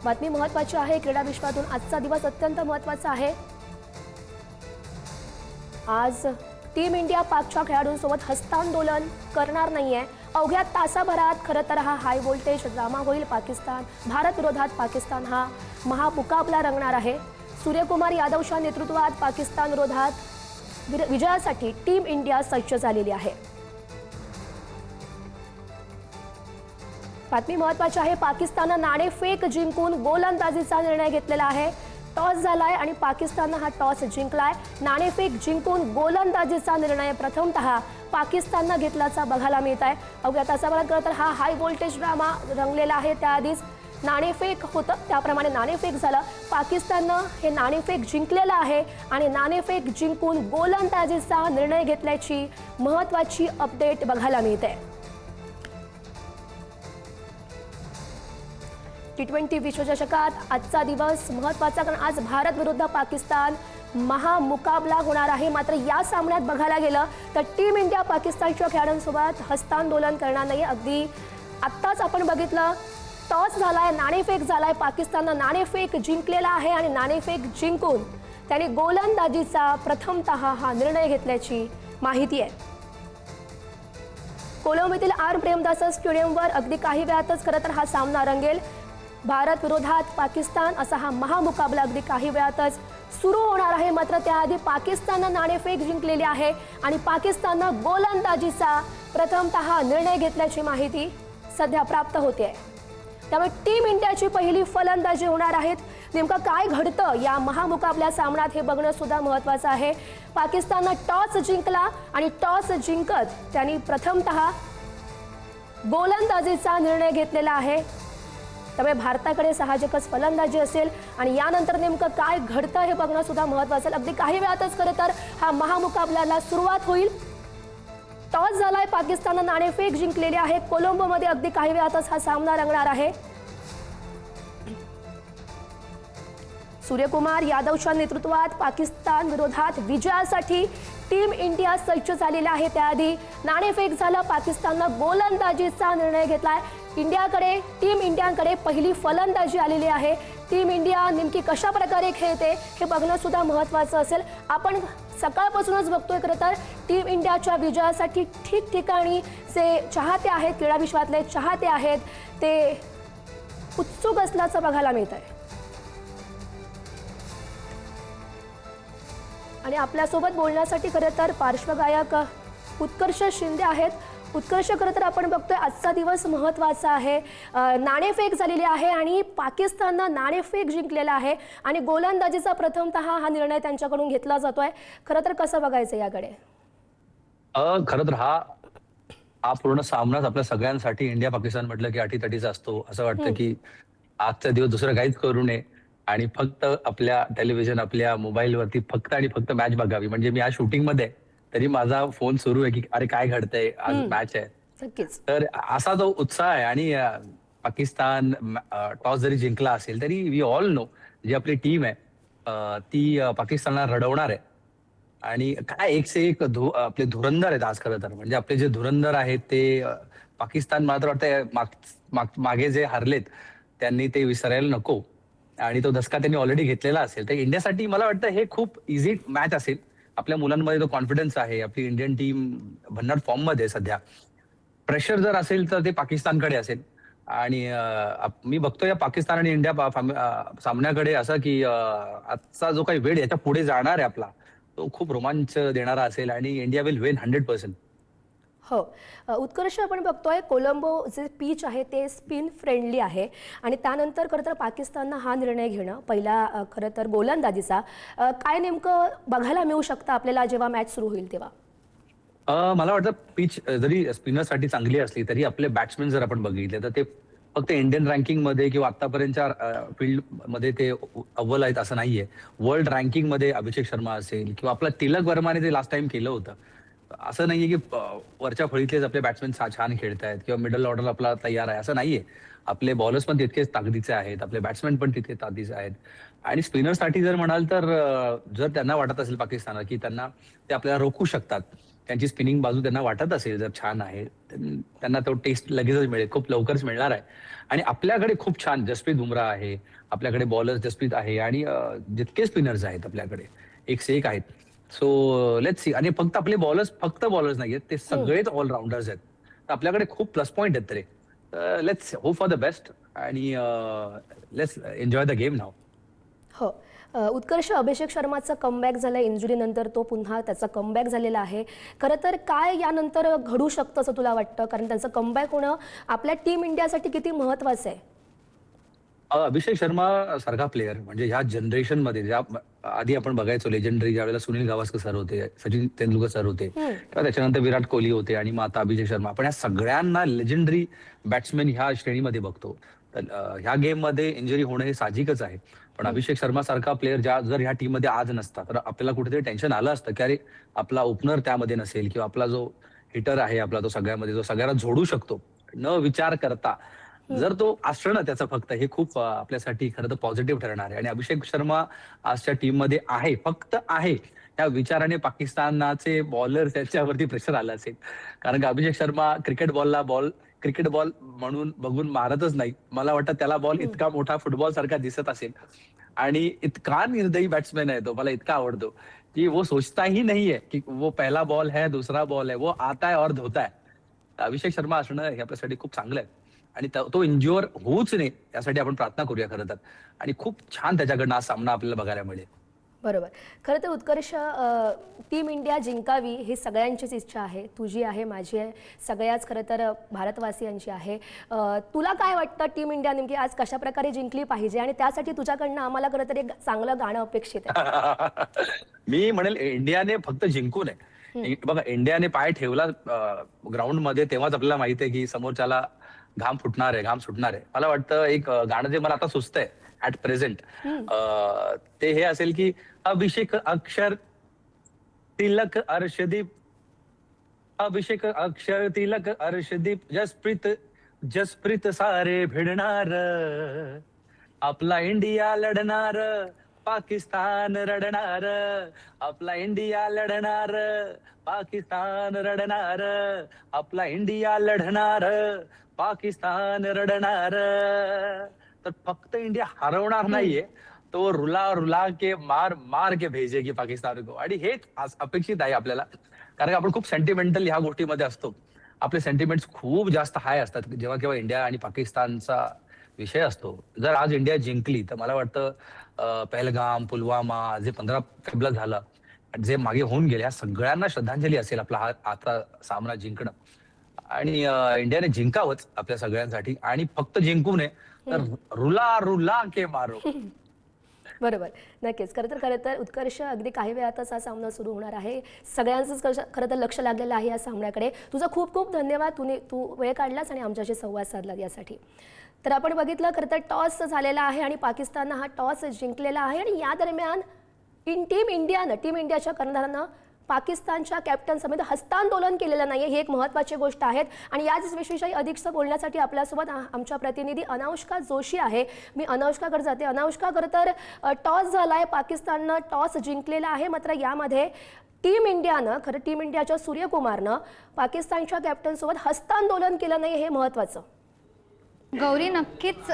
बातमी महत्त्वाची आहे। क्रीडा विश्वातून आजचा दिवस अत्यंत महत्त्वाचा आहे। आज टीम इंडिया पाकच्या खेळाडूंसोबत हस्तांदोलन करणार नाहीये। अवघ्या तासाभरात खरं तर हा हाय व्होल्टेज ड्रामा होईल। पाकिस्तान भारत विरोधात पाकिस्तान हा महामुकाबला रंगणार आहे। सूर्यकुमार यादवच्या नेतृत्वात पाकिस्तान विरोधात विजयासाठी टीम इंडिया सज्ज झालेली आहे। बातमी महत्त्वाची आहे। पाकिस्तानने नाणेफेक जिंकून गोलंदाजीचा निर्णय घेतलेला आहे। टॉस झालाय आणि पाकिस्तानने हा टॉस जिंकलाय। नाणेफेक जिंकून गोलंदाजीचा निर्णय प्रथमतः पाकिस्तानने घेतल्याचा बघायला मिळत आहे। अवघ्या तासाभरात तर हा हाय व्होल्टेज ड्रामा रंगलेला आहे। त्याआधीच नाणेफेक होतं, त्याप्रमाणे नाणेफेक झालं। पाकिस्तानने हे नाणेफेक जिंकलेलं आहे आणि नाणेफेक जिंकून गोलंदाजीचा निर्णय घेतल्याची महत्त्वाची अपडेट बघायला मिळते। T20 विश्वचषकात आजचा दिवस महत्त्वाचा, कारण आज भारत विरुद्ध पाकिस्तान महामुकाबला होणार आहे। मात्र या सामन्यात बघायला गेलं तर टीम इंडिया पाकिस्तानच्या खेळाडूंसोबत हस्तांदोलन करणार नाही। अगदी आत्ताच आपण बघितलं, टॉस झालाय, नाणेफेक झालाय, पाकिस्तानने नाणेफेक जिंकलेला आहे आणि नाणेफेक जिंकून त्याने गोलंदाजीचा प्रथमतः हा निर्णय घेतल्याची माहिती आहे। कोलंबो येथील आर प्रेमदास स्टेडियमवर अगदी काही वेळातच खरं तर हा सामना रंगेल। भारत विरोधात पाकिस्तान असा हा महामुकाबला अगदी काही वेळातच सुरू होणार आहे। मात्र त्याआधी पाकिस्तानने नाणेफेक जिंकलेली आहे आणि पाकिस्तानने गोलंदाजीचा प्रथमतः निर्णय घेतल्याची माहिती सध्या प्राप्त होते। त्यामुळे टीम इंडियाची पहिली फलंदाजी होणार आहेत। नेमकं काय घडतं या महामुकाबल्या सामन्यात हे बघणं सुद्धा महत्त्वाचं आहे। पाकिस्तानने टॉस जिंकला आणि टॉस जिंकत त्यांनी प्रथमतः गोलंदाजीचा निर्णय घेतलेला आहे। त्यामुळे भारताकडे साहजिकच फलंदाजी असेल आणि यानंतर नेमकं काय घडतं हे बघणं सुद्धा महत्त्वाचं आहे। अगदी काही वेळातच खरं तर हा महामुकाबल्याला सुरुवात होईल। टॉस झालाय, पाकिस्तानने नाणेफेक जिंकलेली आहे। कोलंबोमध्ये अगदी काही वेळातच हा सामना रंगणार आहे। सूर्यकुमार यादवच्या नेतृत्वात पाकिस्तान विरोधात विजयासाठी टीम इंडिया सज्ज झालेली आहे। त्याआधी नाणेफेक झालं, पाकिस्तानने गोलंदाजीचा निर्णय घेतलाय। टीम इंडियाकडे पहिली फलंदाजी आलेली आहे। टीम इंडिया नेमकी कशा प्रकारे खेळते हे बघणं सुद्धा महत्त्वाचं असेल। आपण सकाळपासूनच बघतोय खरं तर टीम इंडियाच्या विजयासाठी ठिकठिकाणी जे चाहते आहेत, क्रीडा विश्वातले चाहते आहेत, ते उत्सुक असल्याचं बघायला मिळत आहे। आणि आपल्यासोबत बोलण्यासाठी खरं तर पार्श्वगायक उत्कर्ष शिंदे आहेत। उत्कर्ष, खरं तर आपण बघतोय आजचा दिवस महत्त्वाचा आहे। नाणेफेक झालेली आहे आणि पाकिस्तानने नाणेफेक जिंकलेला आहे आणि गोलंदाजीचा प्रथमतः हा निर्णय त्यांच्याकडून घेतला जातोय। खरं तर कसं बघायचं याकडे? खरं तर हा पूर्ण सामनाच आपल्या सगळ्यांसाठी इंडिया पाकिस्तान म्हटलं की अटीतटीचा असतो। असं वाटतं की आजचा दिवस दुसरं काहीच करू नये आणि फक्त आपल्या टेलिव्हिजन, आपल्या मोबाईलवरती फक्त आणि फक्त मॅच बघावी। म्हणजे मी आज शूटिंग मध्ये तरी माझा फोन सुरू आहे की अरे काय घडतंय, आज मॅच आहे। तर असा जो उत्साह आहे आणि पाकिस्तान टॉस जरी जिंकला असेल तरी वी ऑल नो जी आपली टीम आहे ती पाकिस्तानला रडवणार आहे। आणि काय एक से एक आपले धुरंधर आहेत आज खरं तर। म्हणजे आपले जे धुरंधर आहेत ते पाकिस्तान, मला तर वाटतं मागे जे हरलेत त्यांनी ते विसरायला नको आणि तो धसका त्यांनी ऑलरेडी घेतलेला असेल। तर इंडियासाठी मला वाटतं हे खूप इझी मॅच असेल। आपल्या मुलांमध्ये तो कॉन्फिडन्स आहे। आपली इंडियन टीम भन्नाट फॉर्म मध्ये सध्या। प्रेशर जर असेल तर ते पाकिस्तानकडे असेल आणि मी बघतोय पाकिस्तान आणि इंडिया सामन्याकडे असं की आजचा जो काही वेळ याच्या पुढे जाणार आहे आपला, तो खूप रोमांच देणारा असेल आणि इंडिया विल विन 100%। हो उत्कर्ष, आपण बघतोय कोलंबो जे पीच आहे ते स्पिन फ्रेंडली आहे आणि त्यानंतर खरं तर पाकिस्ताननं हा निर्णय घेणं पहिला खरं तर गोलंदाजीचा काय नेमकं बघायला मिळू शकतं आपल्याला जेव्हा मॅच सुरू होईल तेव्हा? मला वाटतं पिच जरी स्पिनरसाठी चांगली असली तरी आपले बॅट्समॅन जर आपण बघितले तर ते फक्त इंडियन रँकिंग मध्ये किंवा आतापर्यंतच्या फील्ड मध्ये ते अव्वल आहेत असं नाहीये। वर्ल्ड रँकिंग मध्ये अभिषेक शर्मा असेल किंवा आपला तिलक वर्माने ते लास्ट टाइम केलं होतं। असं नाहीये की वरच्या फळीतलेच आपले बॅट्समॅन छान खेळतायत किंवा मिडल ऑर्डर आपला तयार आहे, असं नाहीये। आपले बॉलर्स पण तितकेच ताकदीचे आहेत, आपले बॅट्समॅन पण तितके ताकदीचे आहेत। आणि स्पिनरसाठी जर म्हणाल तर जर त्यांना वाटत असेल पाकिस्तान की त्यांना ते आपल्याला रोखू शकतात त्यांची स्पिनिंग बाजू त्यांना वाटत असेल जर छान आहे, त्यांना तो टेस्ट लगेचच मिळेल, खूप लवकरच मिळणार आहे. आणि आपल्याकडे खूप छान जसप्रीत बुमराह आहे, आपल्याकडे बॉलर्स जसप्रीत आहे आणि जितके स्पिनर्स आहेत आपल्याकडे एक से एक आहेत. So let's see. आणि फक्त आपले बॉलर्स फक्त बॉलर्स नाहीयेत, ते सगळेच ऑलराऊंडर्स आहेत. तर आपल्याकडे खूप प्लस पॉईंट आहेत तरी. Let's hope for the best आणि लेट्स एन्जॉय द गेम नाव. हो. उत्कर्ष, अभिषेक शर्माचा कमबॅक झाला इंजुरीनंतर, तो पुन्हा त्याचा कमबॅक झालेला आहे. खरं तर काय यानंतर घडू शकतं असं तुला वाटतं? कारण त्यांचं कमबॅक होणं आपल्या टीम इंडियासाठी किती महत्त्वाचं आहे? अभिषेक शर्मा सारखा प्लेअर म्हणजे ह्या जनरेशन मध्ये ज्या आधी आपण बघायचो लेजेंडरी, ज्या वेळेला सुनील गावस्कर सर होते, सचिन तेंडुलकर सर होते, तेव्हा त्याच्यानंतर विराट कोहली होते आणि मग आता अभिषेक शर्मा. आपण ह्या सगळ्यांना लेजेंडरी बॅट्समॅन ह्या श्रेणीमध्ये बघतो. तर ह्या गेम मध्ये इंजुरी होणं हे साहजिकच आहे. पण अभिषेक शर्मा सारखा प्लेअर जर ह्या टीम मध्ये आज नसता तर आपल्याला कुठेतरी टेन्शन आलं असतं की अरे आपला ओपनर त्यामध्ये नसेल किंवा आपला जो हिटर आहे आपला तो सगळ्यामध्ये जो सगळ्यांना जोडू शकतो न विचार करता, जर तो असणं त्याचं फक्त हे खूप आपल्यासाठी खरं तर पॉझिटिव्ह ठरणार आहे. आणि अभिषेक शर्मा आजच्या टीम मध्ये आहे, फक्त आहे, त्या विचाराने पाकिस्तानाचे बॉलर त्याच्यावरती प्रेशर आलं असेल. कारण की अभिषेक शर्मा क्रिकेट बॉल म्हणून बघून मारतच नाही. मला वाटतं त्याला बॉल इतका मोठा फुटबॉल सारखा दिसत असेल आणि इतका निर्दयी बॅट्समॅन आहे तो, मला इतका आवडतो की वो सोचता ही नहीं है की वो पहला बॉल है दूसरा बॉल है, वो आता है और धोता है. अभिषेक शर्मा असणं हे आपल्यासाठी खूप चांगलं आहे आणि तो इंज्युअर होऊच नये यासाठी आपण प्रार्थना करूया खरं तर. आणि खूप छान त्याच्याकडनं आज सामना आपल्याला बघायला मिळेल. बरोबर. खरं तर उत्कर्ष, टीम इंडिया जिंकावी ही सगळ्यांचीच इच्छा आहे. तुझी आहे, माझी आहे, सगळ्याच खरं तर भारतवासियांची आहे. तुला काय वाटतं टीम इंडिया नेमकी आज कशा प्रकारे जिंकली पाहिजे? आणि त्यासाठी तुझ्याकडनं आम्हाला खरं तर एक चांगलं गाणं अपेक्षित आहे. मी म्हणेल इंडियाने फक्त जिंकू नये. बघा, इंडियाने पाय ठेवला ग्राउंड मध्ये तेव्हाच आपल्याला माहिती आहे की समोरच्याला घाम फुटणार आहे, घाम सुटणार आहे. मला वाटतं एक गाणं जे मला आता सुचतंय ऍट प्रेझेंट, ते हे असेल की अभिषेक अक्षर तिलक अर्शदीप, अभिषेक अक्षर तिलक अर्शदीप, जसप्रीत सारे भिडणार, आपला इंडिया लढणार, पाकिस्तान रडणार, आपला इंडिया लढणार, पाकिस्तान रडणार, आपला इंडिया लढणार, पाकिस्तान रडणार. तर फक्त इंडिया हरवणार नाहीये, तो रुला के मार के भेजेगी पाकिस्तान को. आणि हेच अपेक्षित आहे आपल्याला, कारण आपण खूप सेंटिमेंटल ह्या गोष्टीमध्ये असतो. आपले सेंटिमेंट्स खूप जास्त हाय असतात जेव्हा केव्हा इंडिया आणि पाकिस्तानचा विषय असतो. जर आज इंडिया जिंकली तर मला वाटतं पहलगाम, पुलवामा, जे 15 फेब्रुवारीला झालं, जे मागे होऊन गेले, ह्या सगळ्यांना श्रद्धांजली असेल आपला हा आता सामना जिंकणं. आणि इंडियाने जिंकावंच आपल्या सगळ्यांसाठी, आणि फक्त जिंकू नये तर रुला के मारो. बरोबर, नक्कीच. खरं तर उत्कर्ष, अगदी काही वेळातच हा सामना सुरू होणार आहे. सगळ्यांचंच खरं तर लक्ष लागलेलं आहे या सामन्याकडे. तुझा खूप खूप धन्यवाद, तू वेळ काढलास आणि आमच्याशी संवाद साधला यासाठी. तर आपण बघितलं, खरं तर टॉस झालेला आहे आणि पाकिस्ताननं हा टॉस जिंकलेला आहे. आणि या दरम्यान टीम इंडियाच्या कर्णधारानं पाकिस्तानच्या कॅप्टन समेत हस्तांदोलन केलेलं नाही, ही एक महत्त्वाची गोष्ट आहे. आणि याच विषयी अधिकचं बोलण्यासाठी आपल्यासोबत आमच्या प्रतिनिधी अनाउष्का जोशी आहे. मी अनाउष्काकडे जाते. अनाउष्का, खरं तर टॉस झालाय, पाकिस्ताननं टॉस जिंकलेला आहे. मात्र यामध्ये टीम इंडियाच्या सूर्यकुमारनं पाकिस्तानच्या कॅप्टनसोबत हस्तांदोलन केलं नाही, हे महत्त्वाचं. गौरी, नक्कीच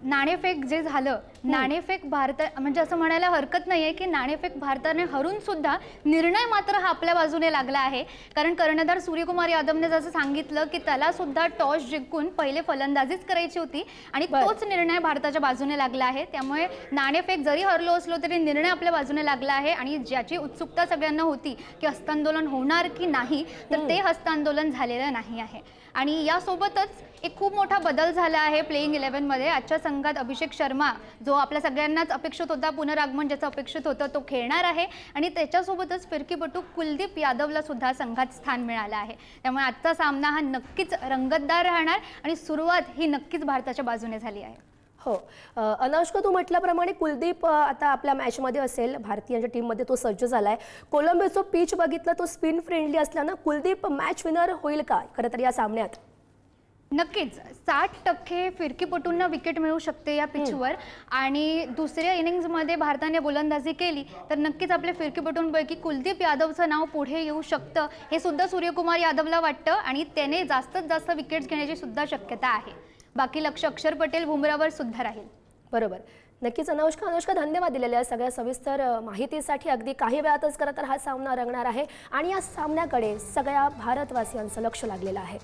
नाणेफेक जे झालं, नाणेफेक भारत म्हणजे असं म्हणायला हरकत नाही आहे की नाणेफेक भारताने हरून सुद्धा निर्णय मात्र हा आपल्या बाजूने लागला आहे. कारण कर्णधार सूर्यकुमार यादवने जसं सांगितलं की त्याला सुद्धा टॉस जिंकून पहिले फलंदाजीच करायची होती आणि तोच निर्णय भारताच्या बाजूने लागला आहे. त्यामुळे नाणेफेक जरी हरलो असलो तरी निर्णय आपल्या बाजूने लागला आहे. आणि ज्याची उत्सुकता सगळ्यांना होती की हस्तांदोलन होणार की नाही, तर ते हस्तांदोलन झालेलं नाही आहे. आणि यासोबतच एक खूप मोठा बदल झाला आहे प्लेइंग 11मध्ये. आजच्या संघात अभिषेक शर्मा, जो आपल्या सगळ्यांनाच अपेक्षित होता, पुनरागमन ज्याचं अपेक्षित होतं, तो खेळणार आहे. आणि त्याच्यासोबतच फिरकीपटू कुलदीप यादवला सुद्धा संघात स्थान मिळालं आहे. त्यामुळे आजचा सामना हा नक्कीच रंगतदार राहणार आणि सुरुवात ही नक्कीच भारताच्या बाजूने झाली आहे. हो, अनाउष्का, तू म्हटल्याप्रमाणे कुलदीप आता आपल्या मॅचमध्ये असेल, भारतीयांच्या टीममध्ये तो सज्ज झालाय. कोलंबोचं पिच बघितलं, तो स्पिन फ्रेंडली असल्यानं कुलदीप मॅच विनर होईल का खरं तर या सामन्यात? नक्कीच 60% फिरकीपटूंना विकेट मिळू शकते या पिचवर आणि दुसऱ्या इनिंग्समध्ये भारताने गोलंदाजी केली तर नक्कीच आपल्या फिरकीपटूंपैकी कुलदीप यादवचं नाव पुढे येऊ शकतं हे सुद्धा सूर्यकुमार यादवला वाटतं आणि त्याने जास्तीत जास्त विकेट्स घेण्याची सुद्धा शक्यता आहे. बाकी लक्ष अक्षर पटेल बुमरावर सुद्धा राहील. बरोबर. नक्कीच अनुष्का धन्यवाद दिलेल्या सगळ्या सविस्तर माहितीसाठी. अगदी काही वेळातच खरं तर हा सामना रंगणार आहे आणि या सामन्याकडे सगळ्या भारतवासियांचं लक्ष लागलेलं आहे.